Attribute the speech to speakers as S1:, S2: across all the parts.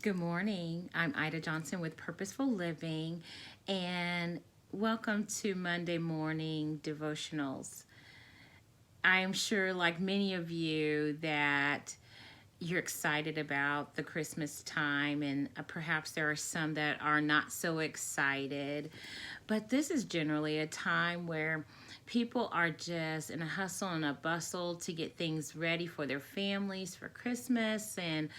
S1: Good morning. I'm Ida Johnson with Purposeful Living, and welcome to Monday morning devotionals. I am sure, like many of you, that you're excited about the Christmas time, and perhaps there are some that are not so excited. But this is generally a time where people are just in a hustle and a bustle to get things ready for their families for Christmas. And,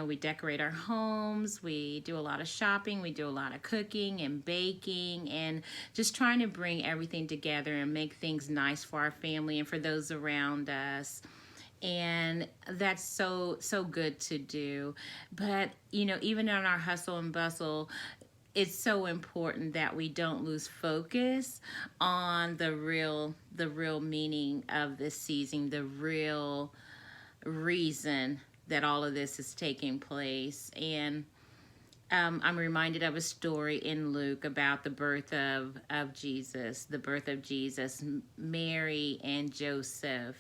S1: we decorate our homes, we do a lot of shopping, we do a lot of cooking and baking, and just trying to bring everything together and make things nice for our family and for those around us. And that's so good to do. But even in our hustle and bustle, it's so important that we don't lose focus on the real meaning of this season, the real reason that all of this is taking place. And I'm reminded of a story in Luke about the birth of Jesus, the birth of Jesus. Mary and Joseph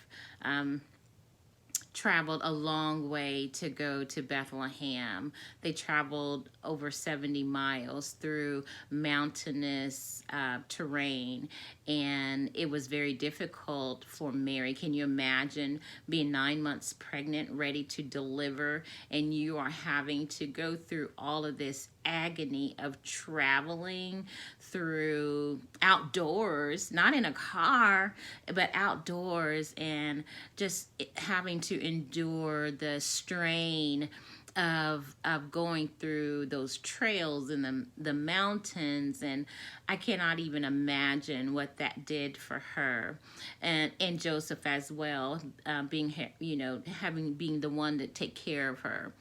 S1: traveled a long way to go to Bethlehem. They traveled over 70 miles through mountainous terrain, and it was very difficult for Mary. Can you imagine being 9 months pregnant, ready to deliver, and you are having to go through all of this agony of traveling through outdoors, not in a car, but outdoors, and just having to endure the strain of going through those trails in the mountains. And I cannot even imagine what that did for her, and Joseph as well, being having being the one to take care of her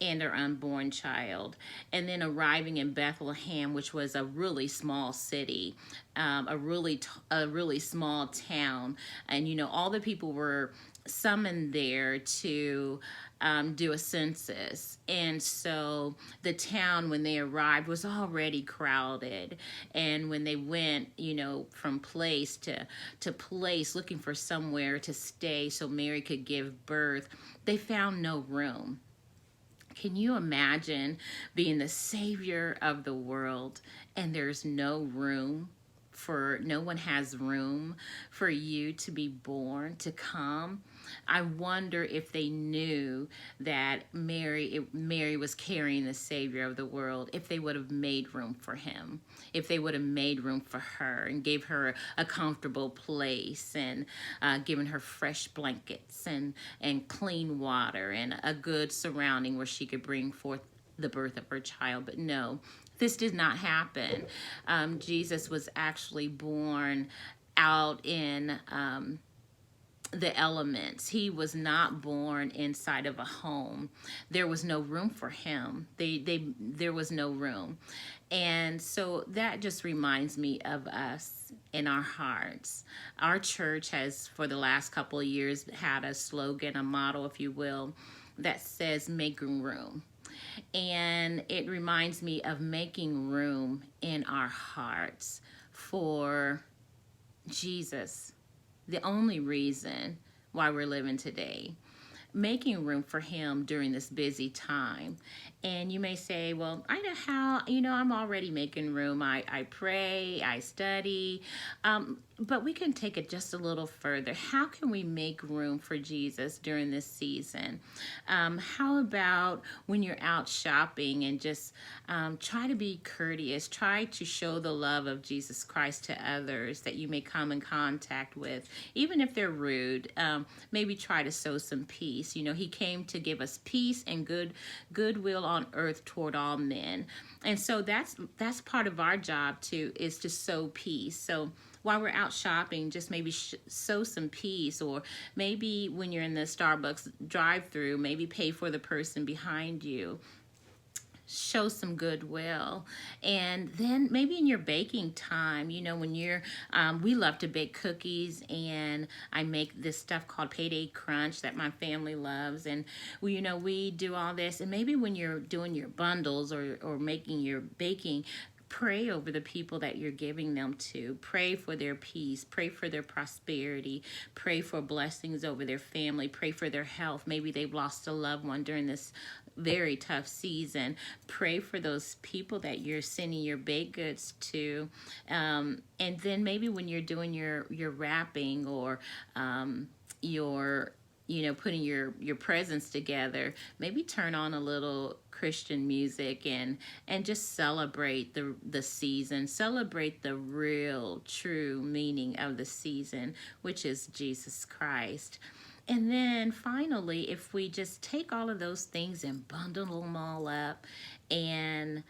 S1: and their unborn child, and then arriving in Bethlehem, which was a really small city, a really small town, and all the people were summoned there to do a census. And so the town, when they arrived, was already crowded. And when they went, from place to place, looking for somewhere to stay so Mary could give birth, they found no room. Can you imagine being the savior of the world and there's no one has room for you to be born, to come? I wonder if they knew that Mary was carrying the savior of the world, if they would have made room for him, if they would have made room for her and gave her a comfortable place, and given her fresh blankets and clean water and a good surrounding where she could bring forth the birth of her child. But no, this did not happen. Jesus was actually born out in the elements. He was not born inside of a home. There was no room for him. There was no room. And so that just reminds me of us in our hearts. Our church has, for the last couple of years, had a slogan, a motto, if you will, that says making room. And it reminds me of making room in our hearts for Jesus, the only reason why we're living today. Making room for him during this busy time. And you may say, well, I know how, I'm already making room. I pray, I study. But we can take it just a little further. How can we make room for Jesus during this season? How about when you're out shopping and just try to be courteous, try to show the love of Jesus Christ to others that you may come in contact with, even if they're rude. Maybe try to sow some peace. He came to give us peace and goodwill on earth toward all men. And so that's part of our job too, is to sow peace. So while we're out shopping, just maybe sow some peace, or maybe when you're in the Starbucks drive-through, maybe pay for the person behind you. Show some goodwill. And then maybe in your baking time, when we love to bake cookies, and I make this stuff called Payday Crunch that my family loves, and we do all this. And maybe when you're doing your bundles or making your baking, pray over the people that you're giving them to. Pray for their peace. Pray for their prosperity. Pray for blessings over their family. Pray for their health. Maybe they've lost a loved one during this very tough season. Pray for those people that you're sending your baked goods to. And then maybe when you're doing your wrapping or your putting your presents together, maybe turn on a little Christian music and just celebrate the season, celebrate the real true meaning of the season, which is Jesus Christ. And then finally, if we just take all of those things and bundle them all up, and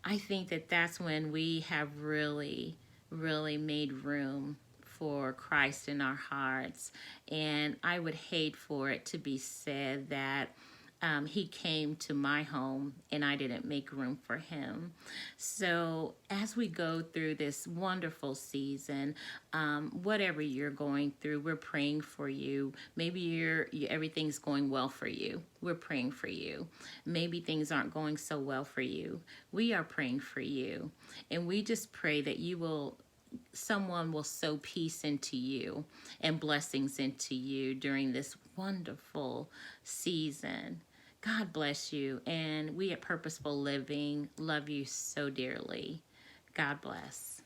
S1: I think that that's when we have really, really made room for Christ in our hearts. And I would hate for it to be said that he came to my home and I didn't make room for him. So as we go through this wonderful season, whatever you're going through, we're praying for you. Maybe everything's going well for you. We're praying for you. Maybe things aren't going so well for you. We are praying for you. And we just pray that someone will sow peace into you and blessings into you during this wonderful season. God bless you. And we at Purposeful Living love you so dearly. God bless.